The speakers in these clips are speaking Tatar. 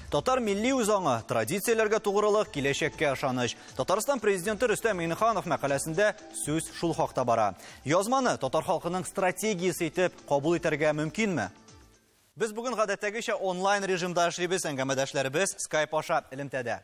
Татар милли үзаңы, традицияләргә тугрылык, киләчәккә ышаныч. Татарстан президенты Рөстәм Миңнеханов мәкаләсендә сүз шул хакта бара. Язманы татар халкының стратегиясе итеп кабул итәргә мөмкинме? Без бүген гадәттәгечә онлайн режимда эшлибез, әңгәмәдәшләребез Skype аша элемтәдә.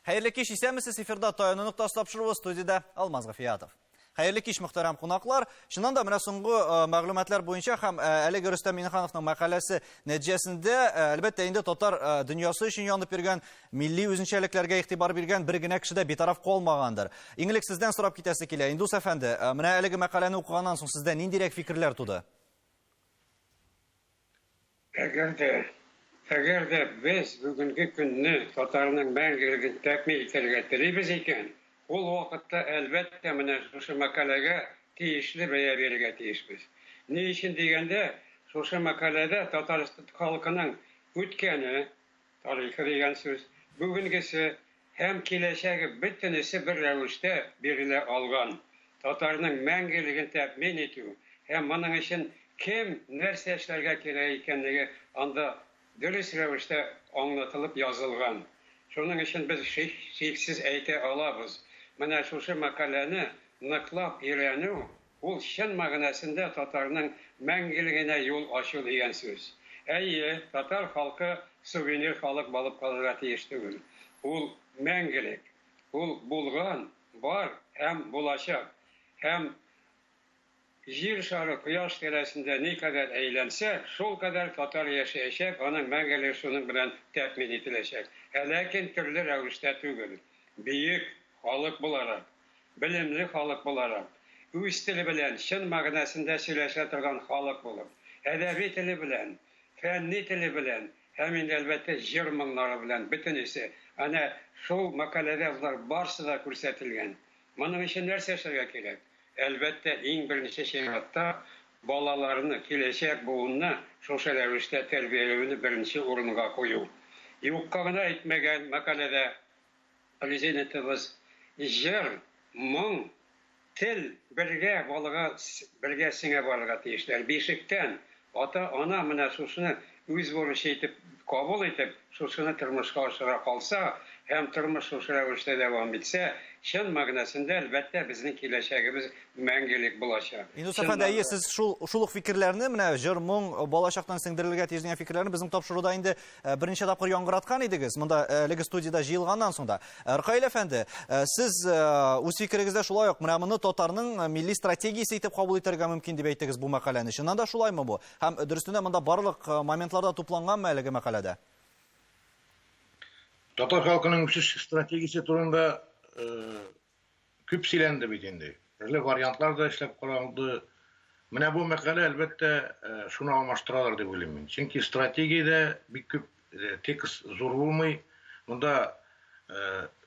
Хәерле кич, исәнмесез, эфирда Таяну нуктасы тапшыруы, студияда Алмаз Гафиятов. Хәерле кич, мөхтәрәм кунаклар. Чыннан да менә соңгы мәгълүматлар буенча һәм әлеге Рөстәм Миңнехановның мәкаләсе нәтиҗәсендә әлбәттә инде татар дөньясы өчен янып йөргән милли үзенчәлекләргә игътибар биргән бер генә кеше дә битараф калмагандыр. Иң элек сездән сорап китәсе килә. Индус әфәнде, менә әлеге мәкаләне укыганнан соң сездә ниндирәк фикерләр туды? Әгәр дә без бүгенге көнне татарның мәңгелеген тәкъмил итәргә телибез икән, ул вакытта әлбәттә менә шушы мәкаләгә тиешле бәя бирергә тиешбез. Ни өчен дигәндә, шушы мәкаләдә Татарстан халкының үткәне, тарихы дигән сүз, бүгенгесе һәм киләчәге бөтенесе бер рәвештә бирелә алган. Татарның мәңгелеген тәкъмил итү һәм моның өчен кем нәрсә эшләргә кирәк икәнлеге анда дөрес рәвештә аңлатылып язылган. Шуның өчен без шиксез әйтә алабыз. Менә шушы мәкаләне ныклап өйрәнү, ул чын мәгънәсендә татарның мәңгелегенә юл ачу дигән сүз. Әйе, татар халкы сувенир халык булып калырга тиеш түгел. Ул мәңгелек. Ул булган, бар һәм булачак. Һәм Җир шары кояш тирәсендә никадәр әйләнсә, шул кадәр татар яшәячәк, аның мәңгелеге шуның белән тәэмин ителәчәк. Ләкин төрле рәвештә түгел. Бөек халык буларак, белемле халык буларак, үз теле белән чын мәгънәсендә сөйләшә торган халык булып, әдәби теле белән, фәнни теле белән, һәм инде әлбәттә җыр моңнары белән бөтенесе. Әнә шул мәкаләдә булар барысы да күрсәтелгән. Моның өчен нәрсә эшләргә кирәк? Әлбәттә, иң беренче чиратта балаларны, киләчәк буынны шушы рәвештә тәрбияләүне беренче урынга кую. Юкка гына әйтмәгән мәкаләдә президентыбыз җыр, моң, тел бергә балага, бергә сиңә барырга тиешләр. Бишектән ата-ана менә шушыны үз бурычы итеп кабул итеп, шушыны тормышка ашыра калса, һәм тормыш шушы рәвештә дәвам итсә, чын мәгънәсендә әлбәттә безнең киләчәгебез мәңгелек булачак. Индус әфәнде, сез шул ук фикерләрне, менә җыр, моң, балачактан сеңдерелергә тиеш дигән фикерләрне безнең тапшыруда инде беренче тапкыр яңгыраткан идегез. Монда әлеге студияда җыелганнан соң да. Ркаил әфәнде, сез үз фикерегездә шулай ук менә моны татарның милли стратегиясе итеп кабул итәргә мөмкин дип әйттегез бу мәкаләне. Чыннан да шулаймы бу? Һәм дөрестенә монда барлык моментларда тупланганмы әлеге мәкаләдә? Татар халкының үсеш стратегиясе турында күп сөйләнде бит инде. Төрле вариантлар да эшләп каралды. Менә бу мәкалә әлбәттә шуны алмаштыралар дип уйлыйм мин. Чөнки стратегиядә бик күп текст зур булмый. Монда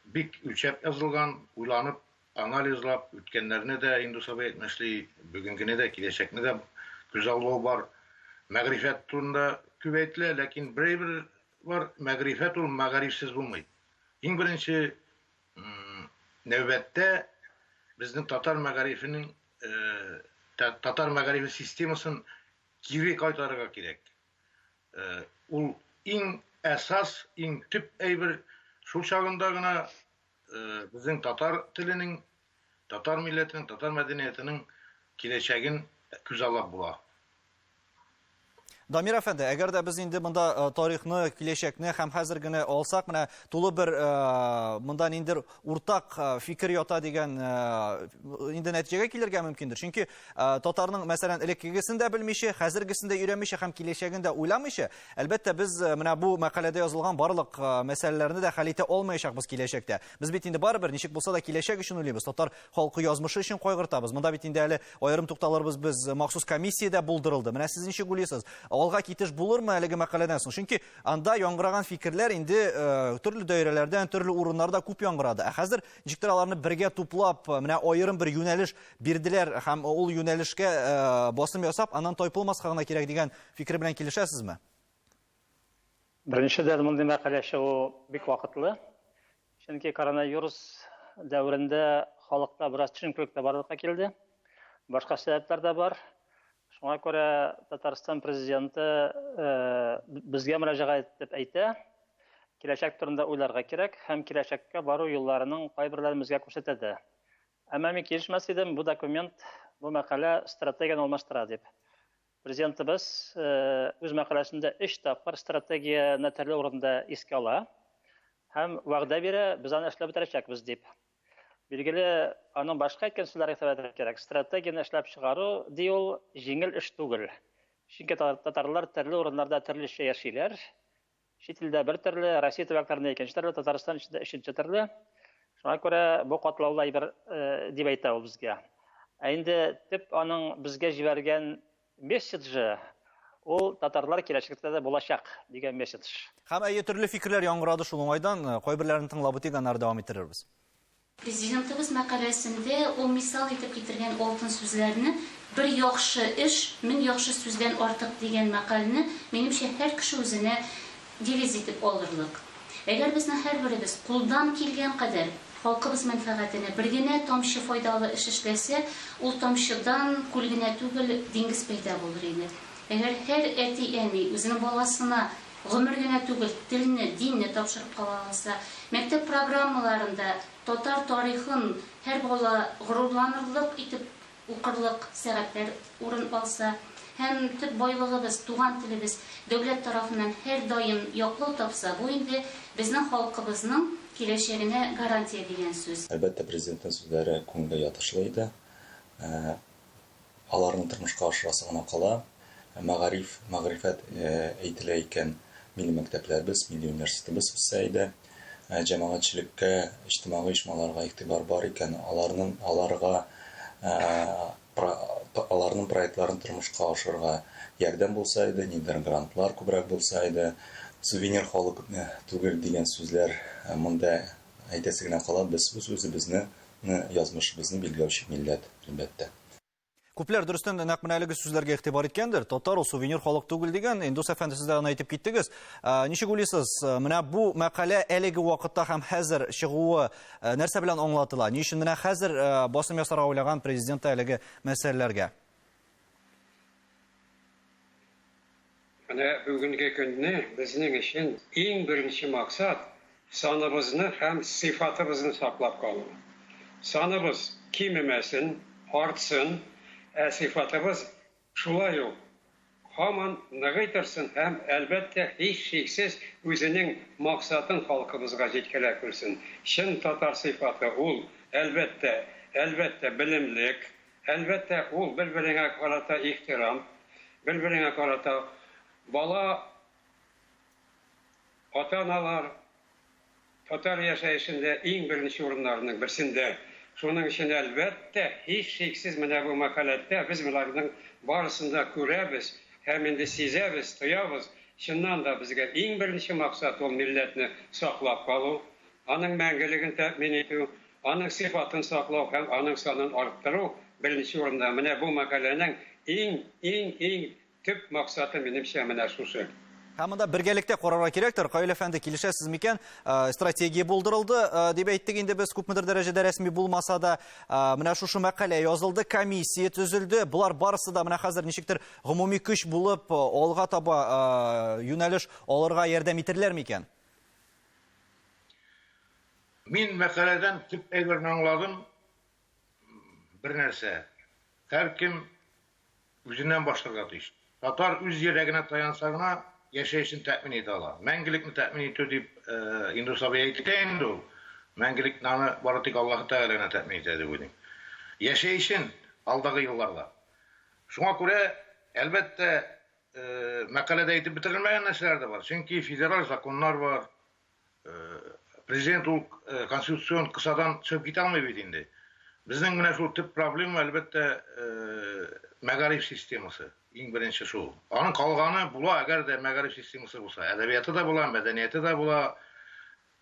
бик үлчәп язылган, уйланып, анализлап, үткәннәрне дә Индус абый әйтмешли, бүгенгене дә, киләчәкне дә күз алдында бар. Мәгърифәт турында күп әйтелә, ләкин бер var, мәгърифәт ул мәгарифсез булмый. Иң беренче нәүбәттә безнең татар мәгарифенең татар мәгарифе системасын кире кайтарырга кирәк. Ул иң әсас, иң төп әйбер шул чагында гына безнең татар теленең, татар милләтенең, татар мәдәниятенең киләчәген күз алып була. Дамир әфәнде, әгәр дә без инде монда тарихны, киләчәкне һәм хәзергене алсак, менә тулы бер монда ниндер уртак фикер ята дигән инде нәтиҗәгә килергә мөмкиндер. Чөнки татарның, мәсәлән, элеккегесен дә белмичә, хәзергесен дә өйрәнмичә һәм киләчәген дә уйламыйча, әлбәттә без менә бу мәкаләдә язылган барлык мәсьәләләрне дә хәл итә алмаячакбыз киләчәктә. Без бит инде барыбер ничек булса да киләчәк өчен уйлыйбыз. Татар халкы язмышы өчен кайгыртабыз. Монда бит инде әле аерым тукталырбыз, без махсус комиссиядә булдырылды. Менә сез ничек уйлыйсыз? Алга китеш булырмы әлеге мәкаләдән соң? Чөнки анда яңгыраган фикерләр инде төрле даирәләрдән, төрле урыннарда күп яңгырады. Хәзер ничектер аларны бергә туплап, менә аерым бер юнәлеш бирделәр һәм ул юнәлешкә басым ясап, аннан тайпылмаска гына кирәк дигән фикер белән килешәсезме? Беренчедән мондый мәкаләче ул бик вакытлы. Чөнки коронавирус дәврендә халыкта бераз төшенкелек тә барлыкка килде. Башка сәбәпләр дә бар. Шуңа күрә Татарстан президенты безгә мөрәҗәгать итеп әйтә, киләчәк турында уйларга кирәк һәм киләчәккә бару юлларының кайберләрен безгә күрсәтә. Әмма мин килешмәс идем, бу документ, бу мәкалә стратегияны алмаштыра дип. Президентыбыз үз мәкаләсендә 3 тапкыр стратегияны төрле урында искә ала һәм вәгъдә бирә, без аны эшләп бетерәчәкбез дип. Билгеле, аның башка әйткән сүзләре итеп кирәк. Стратегияны эшләп чыгару ди ул җиңел эш түгел. Чөнки татарлар төрле урыннарда төрлечә яшиләр. Чит илдә бер төрле, Россия төбәкләрендә икенче төрле, Татарстан эчендә өченче төрле. Шуңа күрә бу катлаулы әйбер дип әйтә ул безгә. Ә инде төп аның безгә җибәргән месседжы ул татарлар киләчәктә дә булачак дигән месседж. Һәм әйе төрле фикерләр яңгырады шул уңайдан, кайберләрен тыңлап үтик, аннары дәвам иттерербез. Президентыбыз мәкаләсендә ул мисал итеп китергән алтын сүзләрне бер яхшы эш, 1000 яхшы сүздән артык дигән мәкаләне минемчә һәр кеше үзенә девиз итеп алырлык. Әгәр безнең һәрберебез кулдан килгән кадәр халкыбыз мәнфәгатенә бер генә тамчы файдалы эш эшләсә, ул тамчыдан күл генә түгел, диңгез пәйда булыр иде. Әгәр һәр әти-әни үзенең баласына гомер генә түгел, телне, динне тапшырып кала алса, мәктәп программаларында татар тарихын һәр бала горурланырлык итеп укырлык сәгатьләр урын алса, һәм төп байлыгыбыз, туган телебез дәүләт тарафыннан һәр даим яклау тапса, бу инде безнең халкыбызның киләчәгенә гарантия дигән сүз. Әлбәттә, президенттың сүзләре күңелгә ятышлы иде. Аларның тормышка ашырасы гына кала. Мәгърифәт әйтелә икән, милли мәктәпләрбез, милли университетыбыз үсә иде. Җәмәгатьчелеккә, иҗтимагый оешмаларга игътибар бар икән, аларның проектларын тормышка ашырга ярдәм булса иде, ниндидер грантлар күбрәк булса иде, сувенир халык түгел дигән сүзләр монда әйтәсе генә кала, без үзебезне, язмышыбызны билгеләүче милләт, әлбәттә. Күпләр дөрестән дә нәкъ менә әлеге сүзләргә игътибар иткәндер. Татар ул сувенир халык түгел дигән, Индус әфәнде сез дә аны әйтеп киттегез. Ничек уйлыйсыз, менә бу мәкалә әлеге вакытта һәм хәзер чыгуы нәрсә белән аңлатыла? Ни өчен менә хәзер басым ясарга уйлаган президент әлеге мәсьәләләргә? Менә бүгенге көнне безнең өчен иң беренче максат саныбызны һәм сыйфатыбызны саклап калу. Саныбыз кимемәсен, артсын, сыйфатыбыз шулай ук һаман ныгытырсын һәм әлбәттә һичшиксез үзенең максатын халкыбызга җиткерә күрсен. Чын татар сыйфаты ул әлбәттә белемлек, әлбәттә ул бер-береңә карата ихтирам, бер-береңә карата бала ата-аналар татар яшәешендә иң беренче урыннарның берсендә. Шуның өчен әлбәттә һичшиксез менә бу мәкаләдә без буларның барысында күрәбез һәм инде сизәбез, тоябыз. Чыннан да безгә иң беренче максат ул милләтне саклап калу, аның мәңгелеген тәэмин итү, аның сыйфатын саклау һәм аның санын арттыру беренче урында. Менә бу мәкаләнең иң төп максаты минемчә менә шушы. Һәм монда бергәлектә карарга кирәктер. Каил әфәнде, килешәсез микән? Стратегия булдырылды, дип әйттек инде без, күпмедер дәрәҗәдә рәсми булмаса да, менә шушы мәкалә язылды, комиссия төзелде. Булар барысы да менә хәзер ничектер гомуми көч булып, алга таба юнәлеш алырга ярдәм итерләр микән? Мин мәкаләдән төп әйберне аңладым. Бер нәрсә. Һәркем үзеннән башларга тиеш. Татар үз йөрәгенә таянса гына яшәешен тәэмин итә ала. Мәңгелекне тәэмин итү дип Индус абый әйткән инде ул. Мәңгелекне бары тик Аллаһ Тәгаләне тәэмин итә дип уйлыйм. Яшәешен алдагы елларда. Шуңа күрә әлбәттә мәкаләдә әйтеп бетерелмәгән нәрсәләр дә бар. Чөнки федераль законнар бар. Президент ул конституцион кысадан чыгып китә алмый бит инде. Безнең менә шул төп проблема әлбәттә мәгариф системасы. Иң беренче шул. Аның калганы була, әгәр дә мәгариф системасы булса, әдәбияты да була, мәдәнияты да була,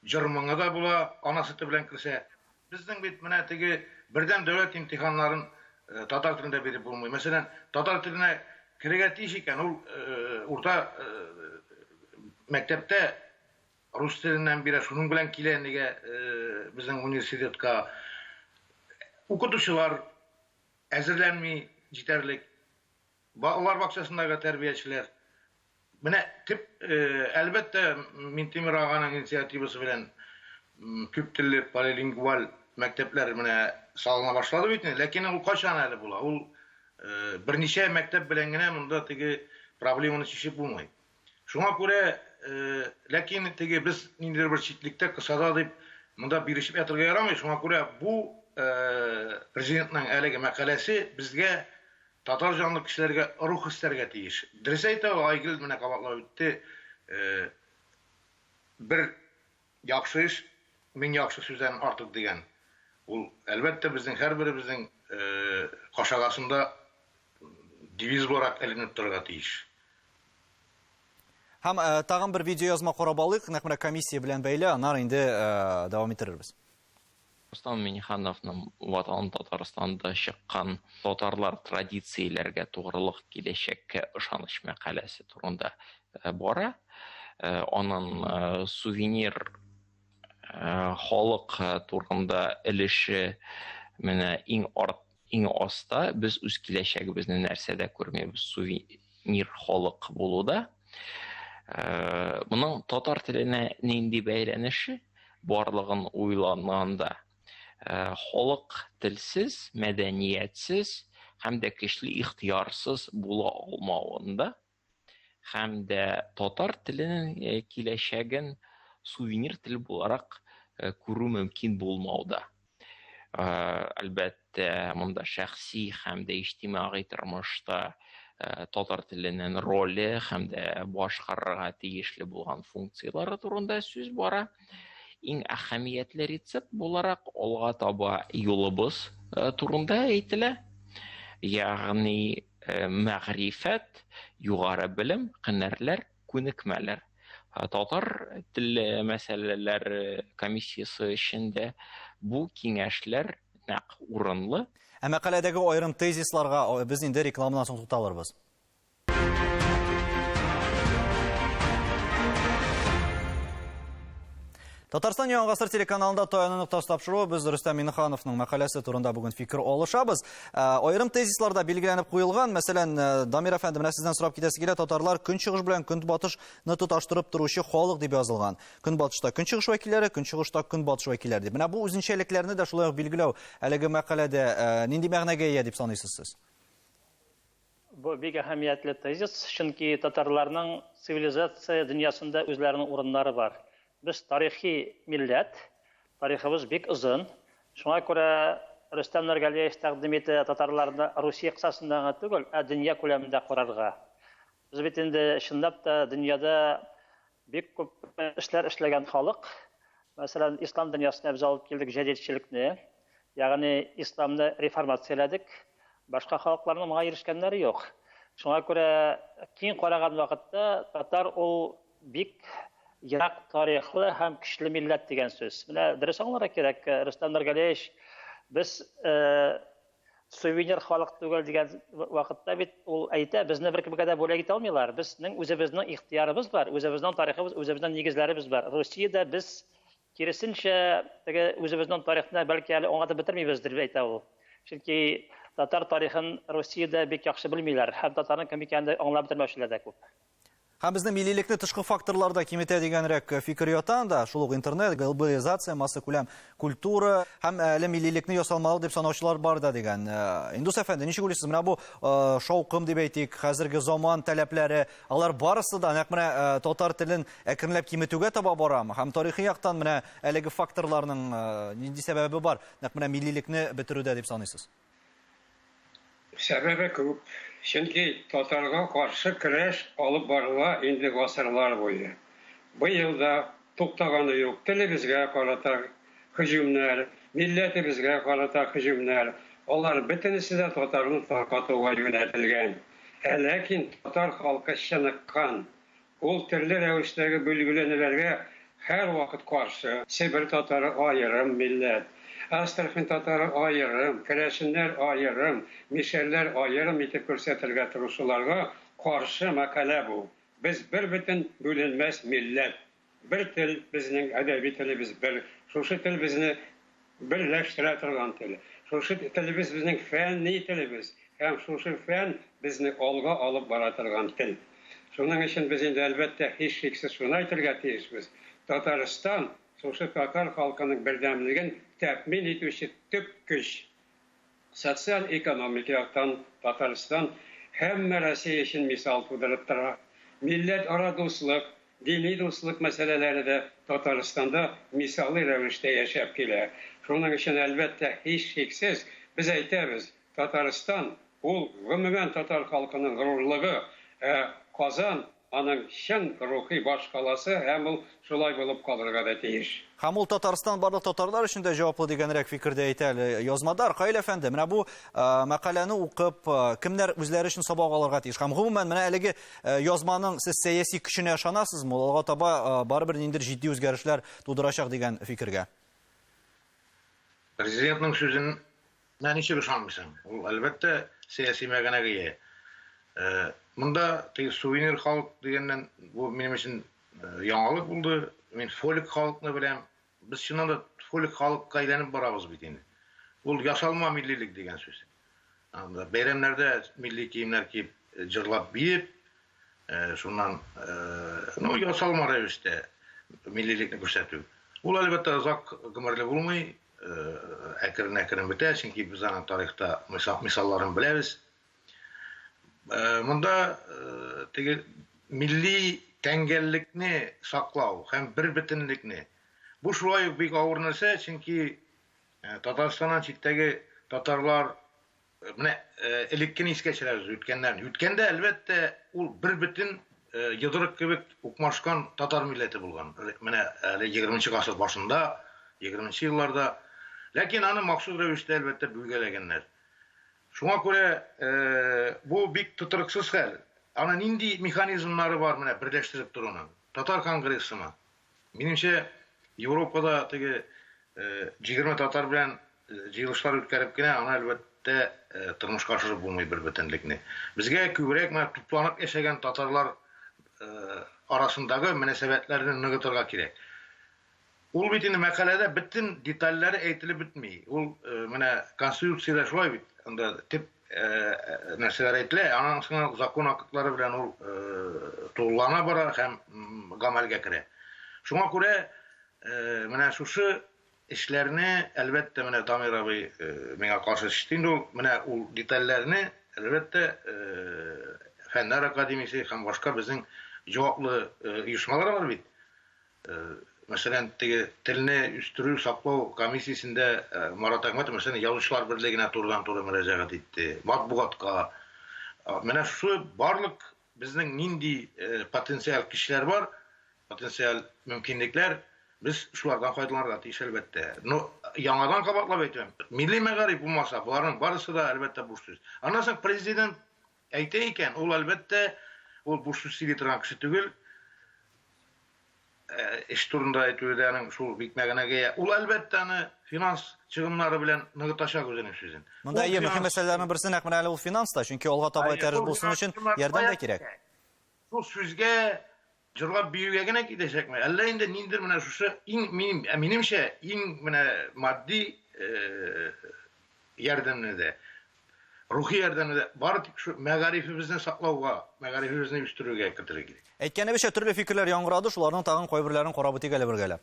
җырмыңы да була, анасы белән керсә. Безнең бит менә теге бердәм дәүләт имтиханнарын татар телендә биреп булмый. Мәсәлән, татар теленә керергә тиеш икән, ул урта мәктәптә рус теленнән бирә, шуның белән килә нигә безнең университетка – укытучылар әзерләнми җитәрлек. Балалар бакчасындагы тәрбиячеләр. Менә әлбәттә Минтимер аганың инициативасы белән күп телле полилингваль мәктәпләр менә салына башлады бит, ләкин ул качан әле була? Ул берничә мәктәп белән генә монда теге проблеманы чишеп булмый. Шуңа күрә, ләкин теге без ниндидер бер читлектә кысада дип монда бирешеп ятырга ярамый. Шуңа күрә бу президентның әлеге мәкаләсе безгә татар жанлы кешеләргә рух өстәргә тиеш. Дөрес әйтә ул, Айгөл менә кабатлап үтте. Бер яхшы эш 1000 яхшы сүздән артык дигән. Ул әлбәттә безнең һәрберебезнең кашагасында девиз буларак эленеп торырга тиеш. Һәм тагын бер видео язма карап алыйк, нәкъ менә комиссия белән бәйле, аннан инде дәвам иттерербез. Рустам Миңнехановның Ватан Татарстанда чыккан татарлар традицияләргә тугрылык киләчәккә ышаныч мәкаләсе турында бара. Аның сувенир халык турында өлеше менә иң аста без үз киләчәгебезне нәрсәдә күрмәбез, сувенир халык булуда. Моның татар теленә нинди бәйләнеше барлыгын уйланганда, халык телсез, мәдәниятсез һәм дә көчле ихтыярсыз була алмавында, һәм дә татар теленең киләчәген сувенир тел буларак күрү мөмкин булмауда. Әлбәттә, монда шәхси һәм дә иҗтимагый тормышта татар теленең роле һәм дә башкарырга тиешле булган функциялары турында сүз бара. Иң әһәмиятле рецепт буларак алга таба юлыбыз турында әйтелә. Ягъни мәгърифәт, югары белем, һөнәрләр, күнекмәләр. Татар теле мәсьәләләр комиссиясе эчендә бу киңәшләр нәкъ урынлы. Ә мәкаләдәге аерым тезисларга без инде рекламадан соң тукталырбыз. Татарстан Яңа гасыр телеканалында таянып тастапшыру без Рустам Миңнехановның мәкаләсе турында бүген фикер алышабыз. Аерым тезисларда билгеләнеп куелган, мәсәлән, Дамир әфәнде, менә сездән сорап китәсе килә, татарлар көнчыгыш белән көнбатышны тоташтырып торучы халык дип язылган. Көнбатышта көнчыгыш вәкилләре, көнчыгышта көнбатыш вәкилләре дип. Менә бу үзенчәлекләрне дә шулай ук билгеләү әлеге мәкаләдә нинди мәгънәгә ия дип саныйсыз сез? Бу бик әһәмиятле тезис, чөнки татарларның цивилизация дөньясында үзләренең урыннары бар. Biz tarixi millet, tariximiz bik uzun. Şuna göre Rüstem Nurgaliyev təqdim etdi Tatarlarını Rusiya qısasından түгел, dünya ko'lamida qararga. Biz bit indi şundab da dünyada bik ko'p işler işlegan xalq. Mesela İslam dünyasına biz alıp keldik jadidchilikni, ya'ni İslamni reformatsiyaladik. Başqa xalqlarning bunga erishganlari yo'q. Şuna göre keng qaragan vaqtda Tatar o bik Irak tarixli hem güçlü millet degan söz. Buna dürüst anlara kerak. Rüstem Nurgaliyev biz suvenir xalq түгел degan vaqtda bit ul ayta bizni bir kimga bo'lak eta olmaylar. Bizning o'zimizning ixtiyorimiz bor, o'zimizning tariximiz, o'zimizning negizlarimiz bor. Rossiyada biz kirisincha o'zimizning tarixni balki hali o'ng'atib bitirmaymiz deb ayta u. Chunki Tatar tarixini Rossiyada bek yaxshi bilmaylar. Ham Tatarning kim ekanini anglab bitirmoqchilarda ko'p. Һәм безнең миллилекне тышкы факторларда киметә дигәнрәк фикер ята анда, шул ук интернет, глобализация, массакүләм культура һәм әле миллилекне ясалмалы дип санаучылар бар да дигән. Индус әфәнде, ничек уйлыйсыз? Менә бу шаукым дип әйтик, хәзерге заман таләпләре, алар барысы да нәкъ менә татар телен әкренләп киметүгә таба барамы? Һәм тарихи яктан менә әлеге факторларның нинди сәбәбе бар? Нәкъ менә миллилекне бетерүдә дип саныйсыз? Сәбәбе күп. Чөнки татарга каршы көрәш алып барыла инде гасырлар буе. Быел да туктаганы юк. Телебезгә карата һөҗүмнәр, милләтебезгә карата һөҗүмнәр, алар бөтенесе дә татарны таркатуга юнәлтелгән. Ләкин татар халкы чыныккан. Ул төрле рәвештәге бүлгүләнүләргә һәр вакыт каршы. Себер татары аерым милләт. Астрахань татары аерым, Керәшеннәр аерым, Мишәрләр аерым итеп күрсәтергә тырышуларга каршы мәкалә бу. Без бер бөтен бүленмәс милләт. Бер тел безнең әдәби телебез бер. Шушы тел безне берләштерә торган тел. Шушы телебез безнең фәнни телебез. һәм шушы фән безне алга алып бара торган тел. Шуның өчен без инде әлбәттә һичшиксез шуны әйтергә тиешбез. Татарстан шушы татар халкының бердәмлеген тәэмин итүче төп көч. Социаль-экономик яктан Татарстан һәммә Россия өчен мисал тудырып тора. Милләт-ара дуслык, dini дуслык мәсьәләләре дә Татарстанда мисалы рәвештә яшәп килә. Шуның өчен әлбәттә һичшиксез без әйтәбез, Татарстан ул гомумән татар халкының горурлыгы, Казан аның чын рухи баш каласы һәм ул шулай булып калырга да тиеш. Һәм ул Татарстан барлык татарлар өчен дә җаваплы дигәнрәк фикердә әйтә әле язмада. Аркаил әфәнде, менә бу мәкаләне укып, кемнәр үзләре өчен сабак алырга тиеш? Һәм гомумән менә әлеге язманың сез сәяси көченә ышанасызмы? Алга таба барыбер ниндидер җитди үзгәрешләр тудырачак дигән фикергә. Президентның сүзен ничек ышанмыйсың? Ул әлбәттә сәяси мәгънәгә ия. Монда сувенир халык дигәннән бу минем өчен яңалык булды. Мин фолик халыкны беләм. Без чыннан да фолик халыкка әйләнеп барабыз бит инде. Ул яшалма миллилек дигән сүз. Анда бәйрәмнәрдә милли киемнәр киеп, җырлап биеп, шуннан ясалма рәвештә миллилекне күрсәтү. Ул әлбәттә озак гомерле булмый, әкрен-әкрен бетә, чөнки без аның тарихта мисалларын беләбез. Монда milli тәңгәллекне саклау һәм бербөтенлекне. Бу шулай ук бик авыр нәрсә, чөнки Татарстаннан читтәге татарлар менә элеккен искә төшерәбез үткәннәрне. Үткәндә әлбәттә ул бербөтен йодрык кебек укмашкан татар милләте булган. Менә 20-нчы гасыр башында, 20-нчы елларда. Ләкин аны максус рәвештә әлбәттә бүлгәләгәннәр. Шуңа күрә бу бик тутырыксыз хәл. Аны нинди механизмнары бар менә берләштереп торуның? Татар конгрессымы? Минемчә, Европада теге 20 татар белән җыелышлар үткәреп кенә аны әлбәттә тормышка ашырып булмый бербөтенлекне. Безгә күбрәк менә тупланып яшәгән татарлар арасындагы мөнәсәбәтләрне ныгытырга кирәк. Ул бит инде мәкаләдә бөтен детальләре әйтелеп бетми. Ул менә конституциядә шулай бит. Анда тип нәрсәләр әйтелә, аның соңына закон актлары белән ул туллана бара һәм гамәлгә керә. Шуңа күрә менә шушы эшләрне әлбәттә менә Дамир абый миңа каршы төште инде ул менә ул детальләрне әлбәттә Фәннәр академиясе һәм башка безнең җаваплы оешмалар бар бит. Мәсәлән, телне үстерү саклау комиссиясендә Марат Әхмәтов мәсәлән Язучылар берлегенә турыдан-туры мөрәҗәгать итте. Матбугатка. Менә шушы барлык безнең нинди потенциал кешеләр бар, потенциал мөмкинлекләр, без шулардан файдаланырга тиеш әлбәттә. Яңадан кабатлап әйтәм, милли мәгариф булмаса, буларның барысы да әлбәттә буш сүз. Аннан соң президент әйтә икән, ул әлбәттә ул буш сүз сөйли торган кеше түгел. Эш турында әйтүдә аның шул бик мәгънәгә. Ул әлбәттә аны финанс чыгымнары белән ныгытачак үзенең сүзен. Монда мөһим мәсьәләләрнең берсе нәкъ менә ул финанста, чөнки алга таба тәрҗ булсын өчен ярдәм дә кирәк. Шул сүзгә җырлап биюгә генә китәчәкме? Әллә инде ниндидер менә шушы минемчә иң менә матди ярдәмне дә, рухи ярдәмне дә бар тик шу мәгарифебезне саклауга, мәгарифебезне үстерүгә кертергә кирәк. Әйткәнебезчә төрле фикерләр яңгырады, шуларның тагын кайберләрен карап үтик әле бергәләп.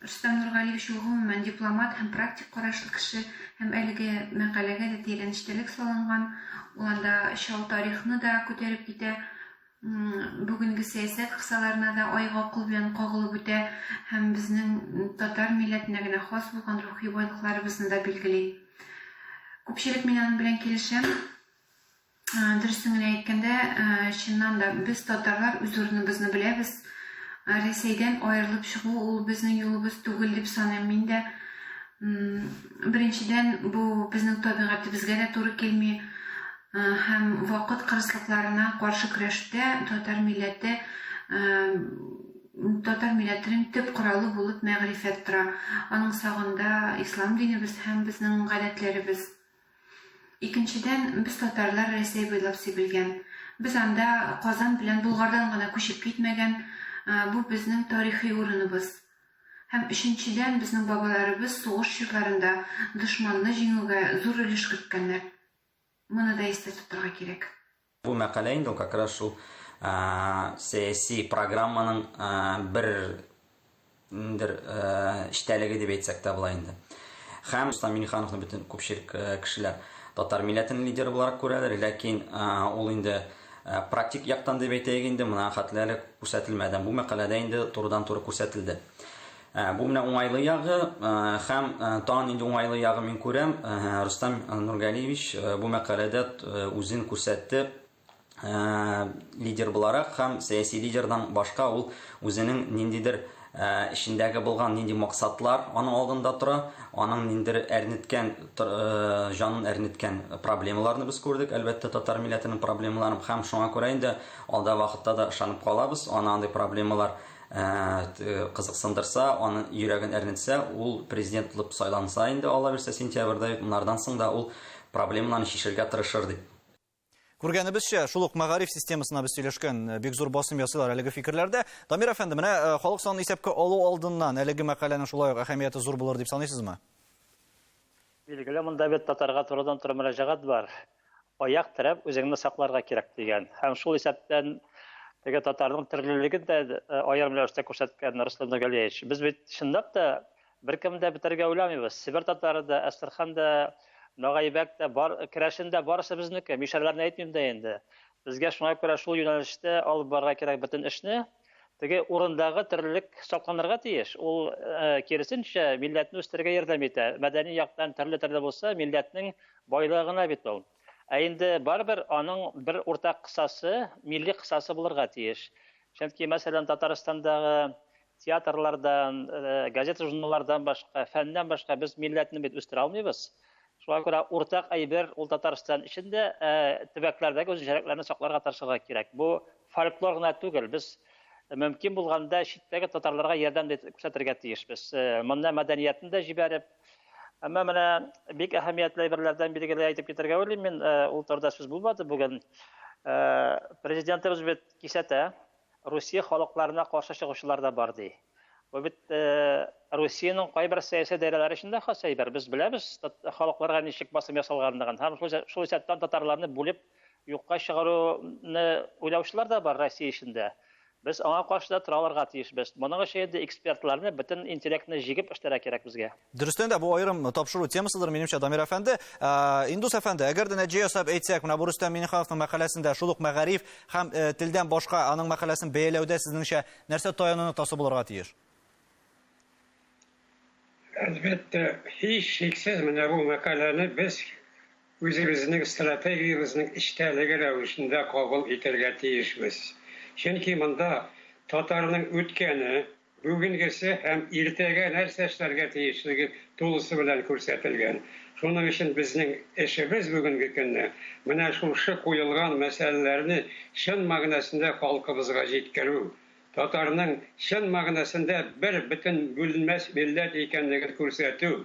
Рөстәм Нургалиевич гомумән дипломат һәм практик карашлы кеше һәм әлеге мәкаләгә дә тирәнчелек салынган. Ул анда шау тарихны да күтәреп китә. Бүгенге сәясәт кысаларына да айга кул белән кагылып үтә һәм безнең татар милләтенә генә хас булган рухи байлыкларыбызны да билгели. Күпчелек мин аның белән килешәм. Дөресен генә әйткәндә, чыннан да без татарлар үз урыныбызны беләбез. Рәсәйдән аерылып чыгу ул безнең юлыбыз түгел дип саныйм мин дә. Беренчедән, бу безнең табигатыбызга да туры килми һәм вакыт кырыслыкларына каршы көрәштә татар милләтенең төп коралы булып мәгърифәт тора. Аның сагында ислам динебез һәм безнең гадәтләребез. Икенчедән, без татарлар Рәсәй буйлап сибелгән. Без анда Казан белән Булгардан гына күчеп китмәгән. Бу безнең тарихи урыныбыз. Һәм өченчедән, безнең бабаларыбыз сугыш чорларында дошманны җиңүгә зур өлеш керткәннәр. Моны да истә тотырга кирәк. Бу мәкалә инде как раз шул сәяси программаның бер эчтәлеге дип әйтсәк тә була инде. Һәм Рустам Миңнехановны бөтен күпчелек кешеләр татар милләтенең лидеры буларак күрәләр, ләкин ул инде практик яктан дип әйтәйек инде, моны хәтләре күрсәтелмәдән. Бу мәкаләдә инде турыдан-туры күрсәтелде. Бу менә уңайлы ягы һәм тагын инде уңайлы ягы мин күрәм. Рустам Нургалиевич бу мәкаләдә үзен күрсәтте лидер буларак һәм сәяси лидердан башка ул үзенең ниндидер эчендәге булган нинди максатлар аның алдында тора, аның ниндидер әрнеткән җанын әрнеткән проблемаларны без күрдек. Әлбәттә татар милләтенең проблемаларын һәм шуңа күрә инде алда вакытта да ышанып калабыз. Аны проблемалар кызыксындырса, аны йөрәген әрнетсә, ул президент булып сайланса инде Алла бирсә сентябрьдә, моннардан соң да ул проблемаларны чишергә тырышыр дип. Күргәнебезчә, шул ук мәгариф системасына без сөйләшкән бик зур басым ясыйлар әлеге фикерләрдә. Дамир әфәнде, менә халык санын исәпкә алу алдыннан әлеге мәкаләнең шулай ук әһәмияте зур булыр дип саныйсызмы? Билгеле, монда бит татарга турыдан-туры мөрәҗәгать бар. Аяк терәп үзеңне сакларга кирәк дигән. Һәм шул исәптән теге татарның төрлелеген дә аерым рәвештә күрсәткән Рустам Нургалиевич. Без бит чынлап та беркем дә бетәргә уйламыйбыз. Себер татары да, Әстерхан да, Нагайбәк тә бар, керәшендә барысы безнеке. Мишәрләрне әйтмим дә инде. Безгә шуңа күрә шул юнәлештә алып барырга кирәк бөтен эшне. Теге урындагы төрлелек сакланырга тиеш. Ул киресенчә милләтне үстерергә ярдәм итә. Мәдәни яктан төрле булса, милләтнең байлыгына бит ул. Инде барбер аның бер уртак кысасы, милли кысасы булырга тиеш. Чөнки мәсәлән Татарстандагы театрлардан, газета-журналлардан башка, фәннән башка без милләтне бит үстерә алмыйбыз. Шуңа күрә уртак әйбер ул Татарстан içinde төбәкләрдәге үзенчәлекләрне сакларга тырышырга кирәк. Бу фольклор гына түгел. Без мөмкин булганда читтәге татарларга ярдәм күрсәтергә тиешбез. Монда мәдәниятне дә җибәреп, әмма менә бик әһәмиятле әйберләрдән билгеле әйтеп китәргә уйлыйм мин. Ул турыда сүз булмады бүген. Президентыбыз бит кисәтә, Русия халыкларына каршы чыгучылар да бар ди. Бу бит Русиянең кайбер сәяси даирәләре эчендә хас әйбер. Без беләбез, халыкларга ничек басым ясалганлыгын. Һәм шул исәптән татарларны бүлеп юкка чыгаруны уйлаучылар да бар Россия эчендә. Без аңа каршы да тора алырга тиешбез. Моның өчен дә экспертларны бөтен интеллектны җигеп эшләргә кирәк безгә. Дөрестән дә бу аерым тапшыру темасыдыр минемчә, Дамир әфәнде. Индус әфәнде, әгәр дә нәтиҗә ясап әйтсәк, менә бу Рустам Миңнехановның мәкаләсендә шул ук мәгариф һәм телдән башка аның мәкаләсен бәяләүдә сезнеңчә нәрсә таянуны тасы булырга тиеш? Әлбәттә, һич шиксез менә бу мәкаләне без үзебезнең стратегиябезнең эчтәлеге рәвешендә кабул итәргә тиешбез. Чөнки монда татарның үткәне, бүгенгесе һәм иртәгә нәрсә эшләргә тиешлеге тулысы белән күрсәтелгән. Шуның өчен безнең эшебез бүгенге көнне менә шушы куелган мәсьәләләрне чын мәгънәсендә халкыбызга җиткерү. Татарның чын мәгънәсендә бер бөтен бүленмәс милләт икәнлеген күрсәтү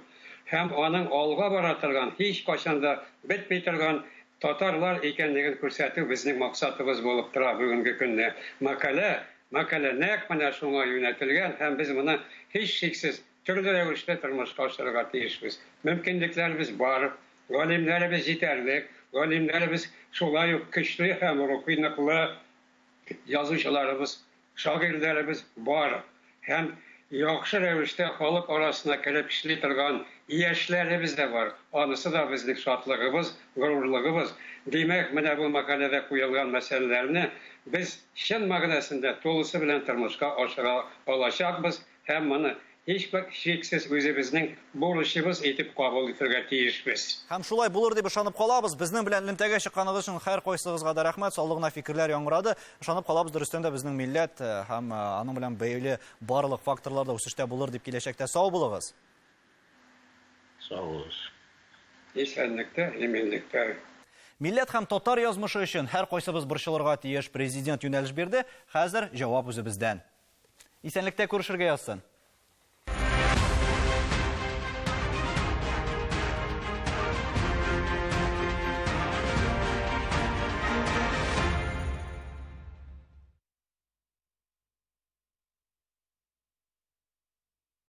һәм аның алга бара торган, һич кайчан да бетми торган татарлар икәнлеген күрсәтү безнең максатыбыз булып тора бүгенге көнне. Мәкалә нәкъ менә шуңа юнәтелгән һәм без моны һич шиксез төрле рәвештә тормышка ашырырга тиешбез. Мөмкинлекләребез бар, галимнәребез җитәрлек, галимнәребез шулай ук көчле һәм рухи ныклы, язучыларыбыз, шагыйрьләребез бар. Һәм яхшы рәвештә халык арасына кереп эшли торган яшьләребез дә бар. Анысы да безнең шатлыгыбыз, горурлыгыбыз. Димәк, менә бу мәкаләдә куелган мәсьәләләрне без чын мәгънәсендә тулысы белән тормышка ашыра алачакбыз һәм моны һич шиксез үзебезнең бурычыбыз итеп кабул итәргә тиешбез. Һәм шулай булыр дип ышанып калабыз. Безнең белән элемтәгә чыкканыгыз өчен һәр кайсыгызга да рәхмәт. Саулыгына фикерләр яңгырады. Ышанып калабыз, дөрестән дә безнең милләт һәм аның белән бәйле барлык факторлар да үсештә булыр дип киләчәктә. Сау булыгыз. Сау булыгыз. Исәнлектә, иминлектә. Милләт һәм татар язмышы өчен һәр кайсыбыз борчылырга тиеш. Президент юнәлеш бирде. Хәзер җавап үзебездән. Исәнлектә күрешергә язсын.